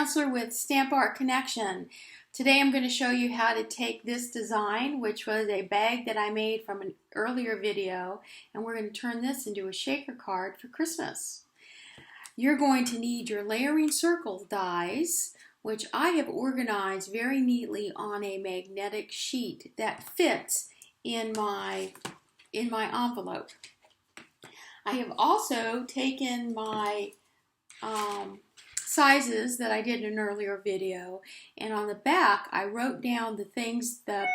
Chancellor with Stamp Art Connection. Today I'm going to show you how to take this design, which was a bag that I made from an earlier video, and we're going to turn this into a shaker card for Christmas. You're going to need your layering circle dies, which I have organized very neatly on a magnetic sheet that fits in my envelope. I have also taken my sizes that I did in an earlier video, and on the back I wrote down the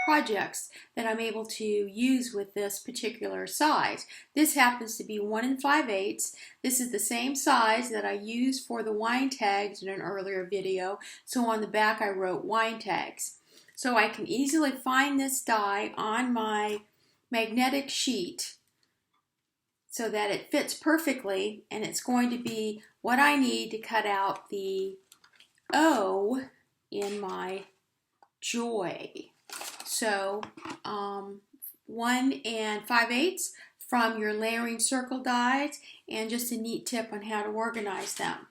projects that I'm able to use with this particular size. This happens to be 1 5/8. This is the same size that I used for the wine tags in an earlier video, so on the back I wrote wine tags. So I can easily find this die on my magnetic sheet so that it fits perfectly, and it's going to be what I need to cut out the O in my joy. So 1 5/8 from your layering circle dies, and just a neat tip on how to organize them.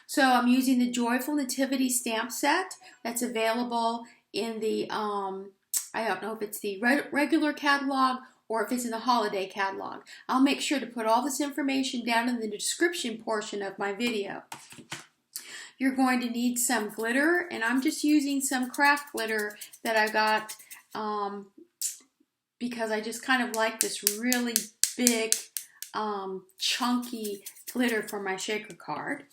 So I'm using the Joyful Nativity stamp set that's available in the, I don't know if it's the regular catalog or if it's in the holiday catalog. I'll make sure to put all this information down in the description portion of my video. You're going to need some glitter, and I'm just using some craft glitter that I got because I just kind of like this really big, chunky glitter for my shaker card.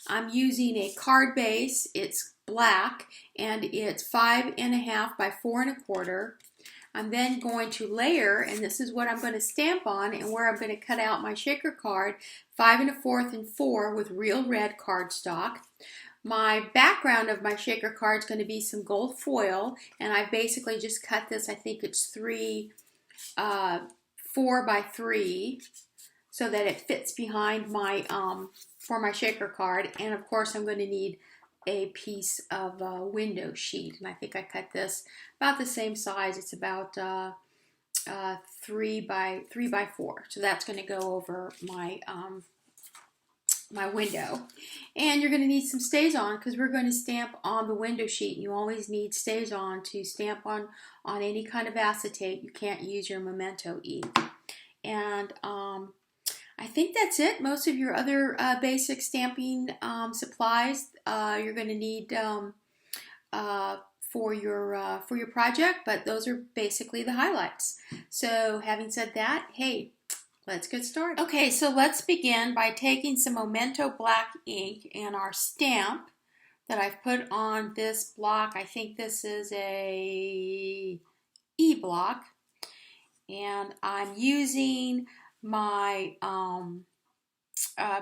I'm using a card base. It's black, and it's 5.5 by 4 1/4. I'm then going to layer, and this is what I'm going to stamp on and where I'm going to cut out my shaker card, 5 1/4 and 4 with real red cardstock. My background of my shaker card is going to be some gold foil, and I basically just cut this, I think it's 4 by 3, so that it fits behind my, for my shaker card. And of course I'm going to need a piece of window sheet, and I think I cut this about the same size. It's about 3 by 4, so that's going to go over my my window. And you're going to need some StazOn because we're going to stamp on the window sheet. You always need StazOn to stamp on any kind of acetate. You can't use your Memento ink. And I think that's it. Most of your other basic stamping supplies you're going to need for your project, but those are basically the highlights. So having said that, hey, let's get started. Okay, so let's begin by taking some Memento black ink and our stamp that I've put on this block. I think this is a E block, and I'm using my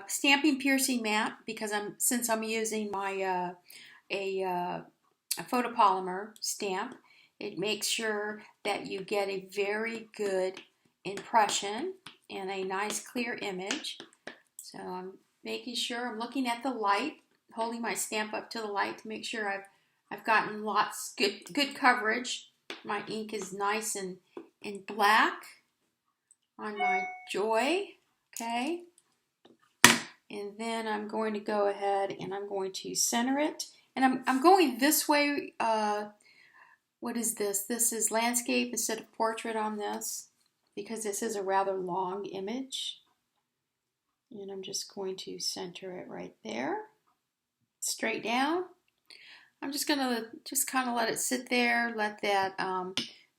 stamping piercing mat because since I'm using my a photopolymer stamp, it makes sure that you get a very good impression and a nice clear image. So I'm making sure I'm looking at the light, holding my stamp up to the light to make sure I've gotten lots good coverage. My ink is nice and black on my joy, okay? And then I'm going to go ahead and I'm going to center it. And I'm going this way. What is this? This is landscape instead of portrait on this, because this is a rather long image. And I'm just going to center it right there, straight down. I'm just gonna kind of let it sit there, let that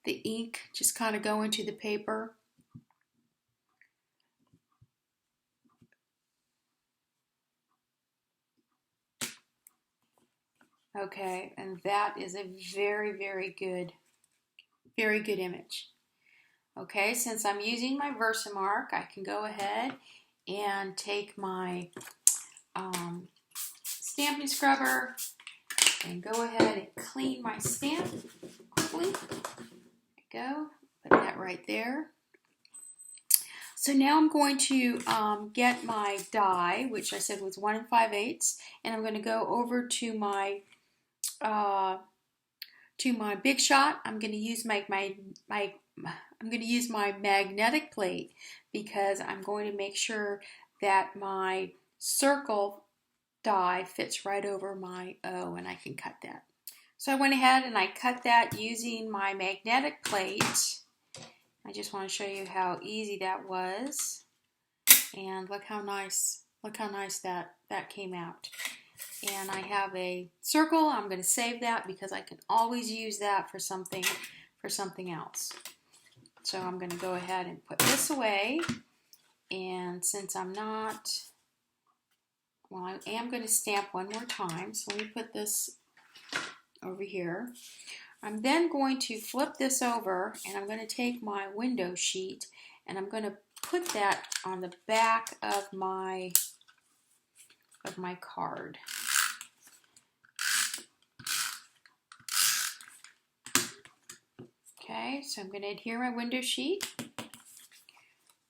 the ink just kind of go into the paper. Okay, and that is a very good image. Okay, since I'm using my Versamark, I can go ahead and take my stamping scrubber and go ahead and clean my stamp quickly. There we go, put that right there. So now I'm going to get my die, which I said was 1 5/8, and I'm going to go over to my Big Shot. I'm going to use my magnetic plate because I'm going to make sure that my circle die fits right over my O, and I can cut that. So I went ahead and I cut that using my magnetic plate. I just want to show you how easy that was. And look how nice that came out. And I have a circle. I'm going to save that because I can always use that for something else. So I'm going to go ahead and put this away. And since I'm not, well, I am going to stamp one more time. So let me put this over here. I'm then going to flip this over, and I'm going to take my window sheet and I'm going to put that on the back of my card. Okay, so I'm going to adhere my window sheet.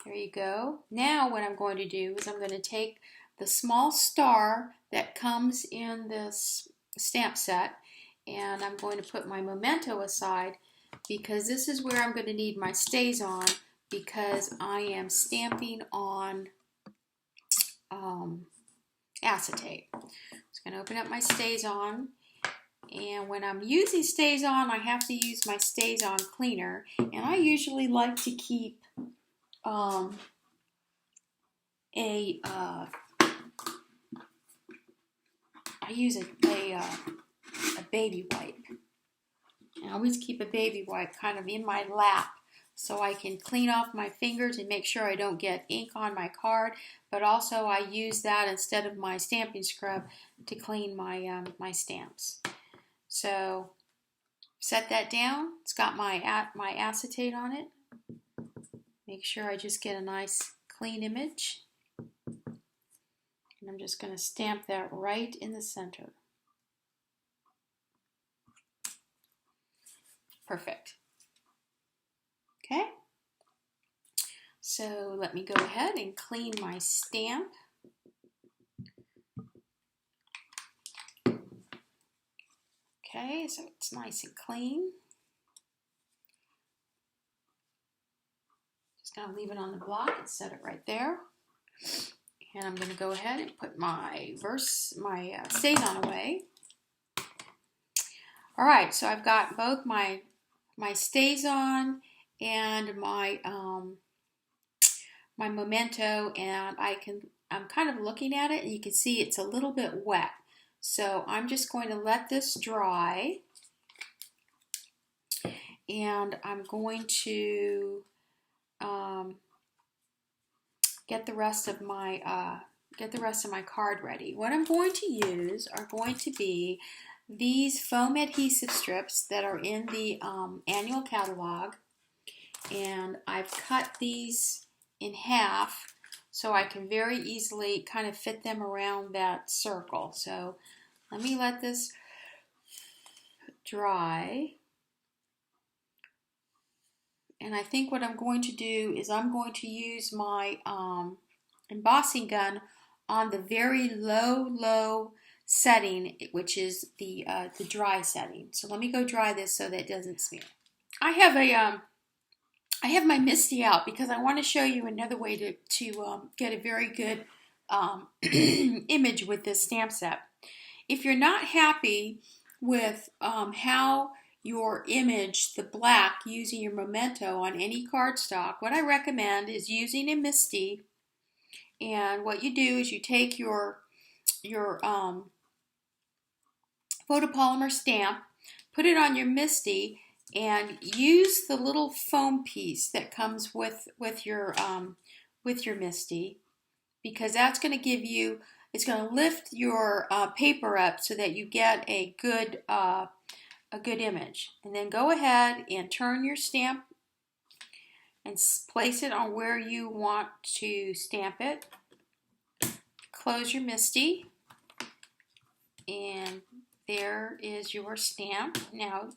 There you go. Now what I'm going to do is I'm going to take the small star that comes in this stamp set, and I'm going to put my memento aside because this is where I'm going to need my StazOn, because I am stamping on acetate. So I'm going to open up my StazOn, and when I'm using StazOn, I have to use my StazOn cleaner, and I usually like to keep I use a baby wipe. I always keep a baby wipe kind of in my lap so I can clean off my fingers and make sure I don't get ink on my card, but also I use that instead of my stamping scrub to clean my my stamps. So set that down. It's got my acetate on it. Make sure I just get a nice clean image. And I'm just going to stamp that right in the center. Perfect. Okay. So let me go ahead and clean my stamp. Okay, so it's nice and clean. Just going to leave it on the block and set it right there. And I'm going to go ahead and put my StazOn away. All right, so I've got both my StazOn and my my memento, and I'm kind of looking at it, and you can see it's a little bit wet. So I'm just going to let this dry, and I'm going to get the rest of my card ready. What I'm going to use are going to be these foam adhesive strips that are in the annual catalog, and I've cut these in half so I can very easily kind of fit them around that circle. So let me let this dry. And I think what I'm going to do is I'm going to use my embossing gun on the very low setting, which is the dry setting. So let me go dry this so that it doesn't smear. I have my Misty out because I want to show you another way to get a very good image with this stamp set. If you're not happy with how your image, the black, using your memento on any cardstock, what I recommend is using a Misty. And what you do is you take your photopolymer stamp, put it on your Misty, and use the little foam piece that comes with your Misty, because that's going to give you, it's going to lift your paper up so that you get a good image. And then go ahead and turn your stamp and place it on where you want to stamp it. Close your Misty, and there is your stamp. Now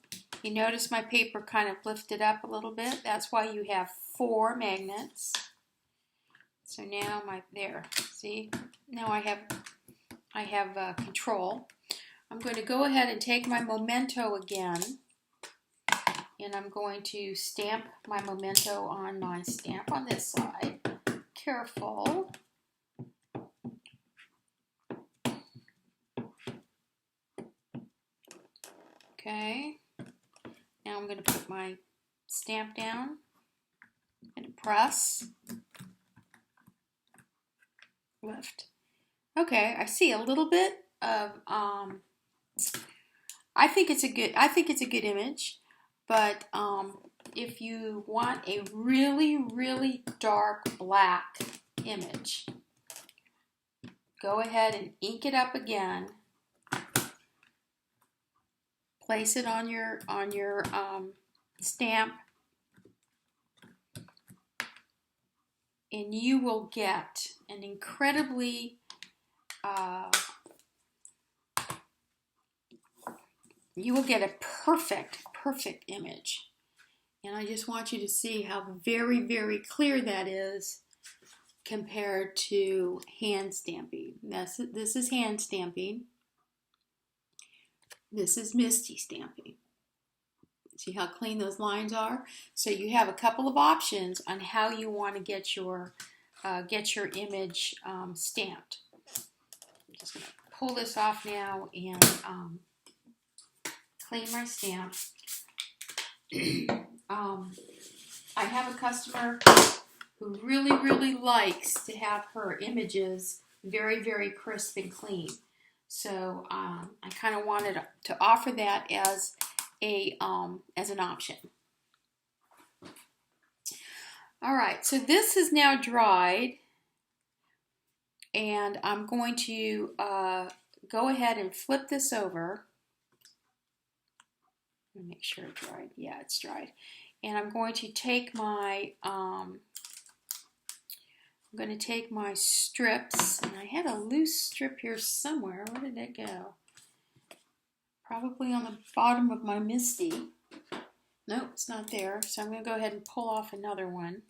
you notice my paper kind of lifted up a little bit. That's why you have 4 magnets. So now see, now I have control. I'm going to go ahead and take my memento again, and I'm going to stamp my memento on my stamp on this side. Careful. Okay, now I'm going to put my stamp down and press, lift. Okay, I see a little bit of, I think it's a good image, but if you want a really, really dark black image, go ahead and ink it up again. Place it on your stamp, and you will get an incredibly you will get a perfect image. And I just want you to see how very, very clear that is compared to hand stamping. This is hand stamping. This is Misty stamping. See how clean those lines are? So you have a couple of options on how you want to get your image stamped. I'm just going to pull this off now and clean my stamp. I have a customer who really, really likes to have her images very, very crisp and clean. So I kind of wanted to offer that as an option. All right, so this is now dried, and I'm going to go ahead and flip this over. Let me make sure it's dried. Yeah, it's dried. And I'm going to take my strips, and I had a loose strip here somewhere. Where did it go? Probably on the bottom of my Misty. Nope, it's not there. So I'm going to go ahead and pull off another one.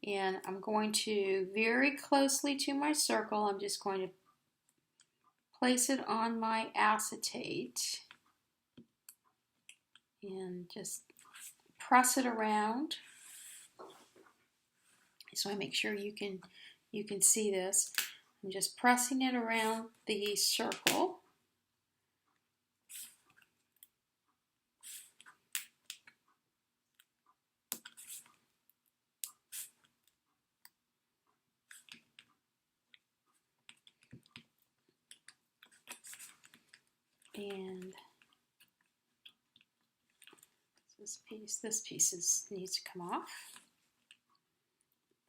And I'm going to, very closely to my circle, I'm just going to place it on my acetate and just press it around. So I make sure you can see this. I'm just pressing it around the circle. And this piece needs to come off.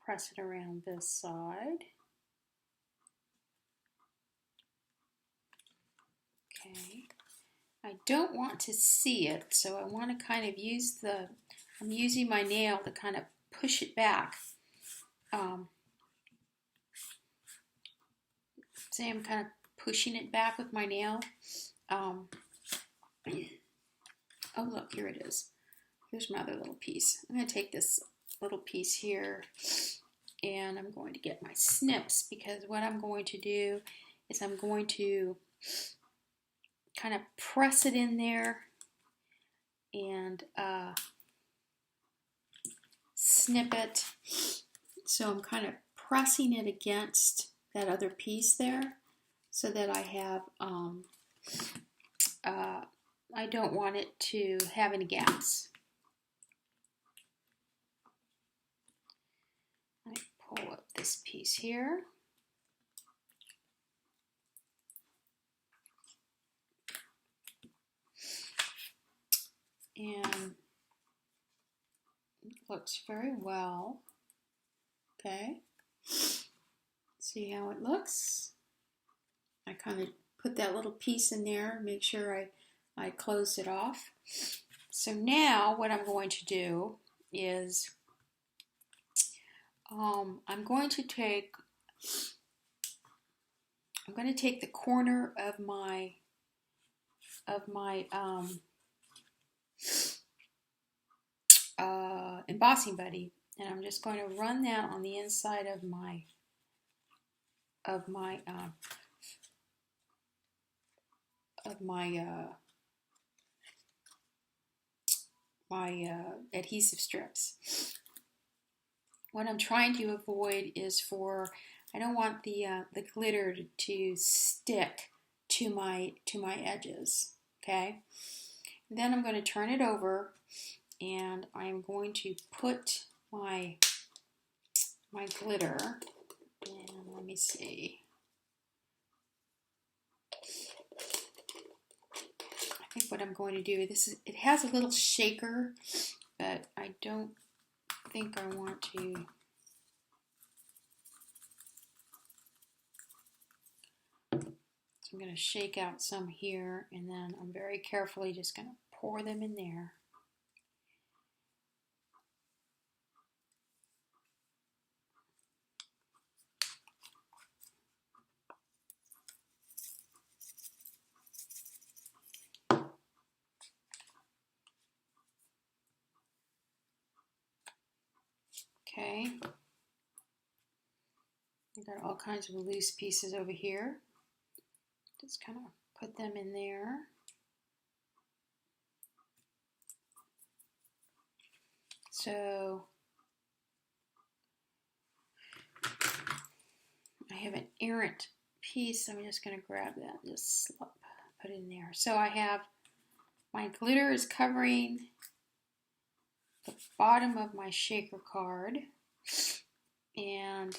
Press it around this side. Okay. I don't want to see it, so I want to kind of use I'm using my nail to kind of push it back. See, I'm kind of pushing it back with my nail. Oh look, here it is. Here's my other little piece. I'm going to take this little piece here, and I'm going to get my snips, because what I'm going to do is I'm going to kind of press it in there and snip it. So I'm kind of pressing it against that other piece there, so that I have I don't want it to have any gaps. I pull up this piece here. And it looks very well. Okay. See how it looks? I kind of put that little piece in there, make sure I closed it off. So now what I'm going to do is I'm going to take the corner of my embossing buddy, and I'm just going to run that on the inside of my adhesive strips. What I'm trying to avoid is I don't want the glitter to stick to my edges. Okay, then I'm going to turn it over, and I'm going to put my glitter. And let me see. I think what I'm going to do, it has a little shaker, but I don't think I want to. So I'm going to shake out some here, and then I'm very carefully just going to pour them in there. Okay. I've got all kinds of loose pieces over here. Just kind of put them in there. So I have an errant piece. I'm just going to grab that and just put it in there. So I have my glitter is covering the bottom of my shaker card, and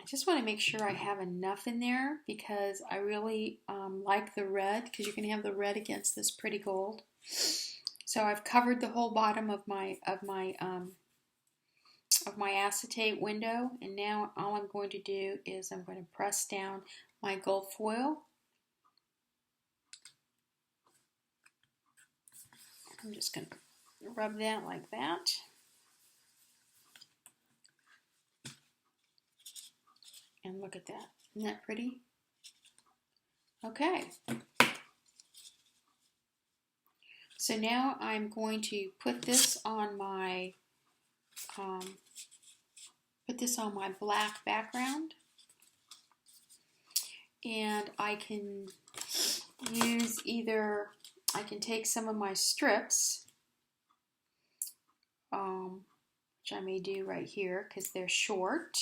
I just want to make sure I have enough in there because I really like the red, because you can have the red against this pretty gold. So I've covered the whole bottom of my acetate window, and now all I'm going to do is I'm going to press down my gold foil. I'm just going to rub that like that. And look at that. Isn't that pretty? Okay. So now I'm going to put this on my black background, and I can use I can take some of my strips, which I may do right here because they're short,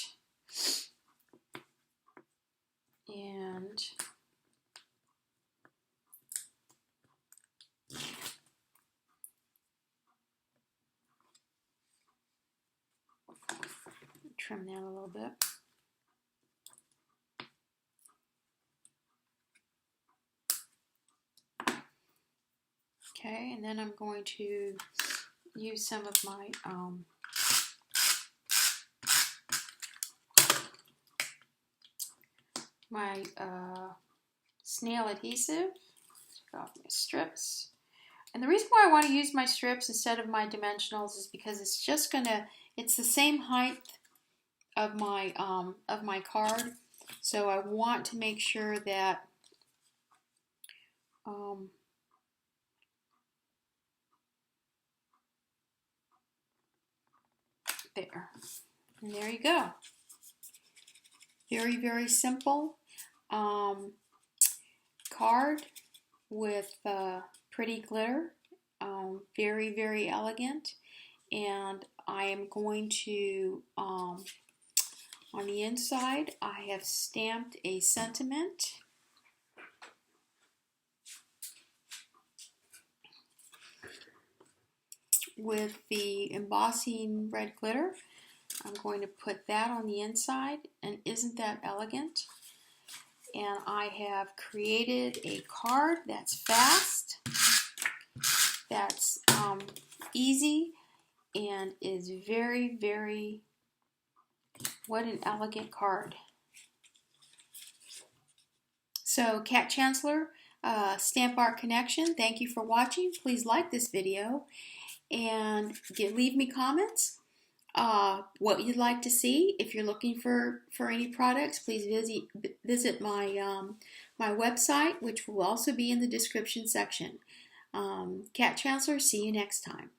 and trim that a little bit. Okay, and then I'm going to use some of my snail adhesive. Take off my strips. And the reason why I want to use my strips instead of my dimensionals is because it's the same height of my card. So I want to make sure that there. And there you go. Very, very simple card with pretty glitter. Very, very elegant. And I am going to, on the inside, I have stamped a sentiment. With the embossing red glitter. I'm going to put that on the inside, and isn't that elegant? And I have created a card that's fast, that's easy, and is very, very, what an elegant card. So Cat Chancellor, Stamp Art Connection, thank you for watching. Please like this video and leave me comments what you'd like to see. If you're looking for any products, please visit my my website, which will also be in the description section. Cat Chancellor, see you next time.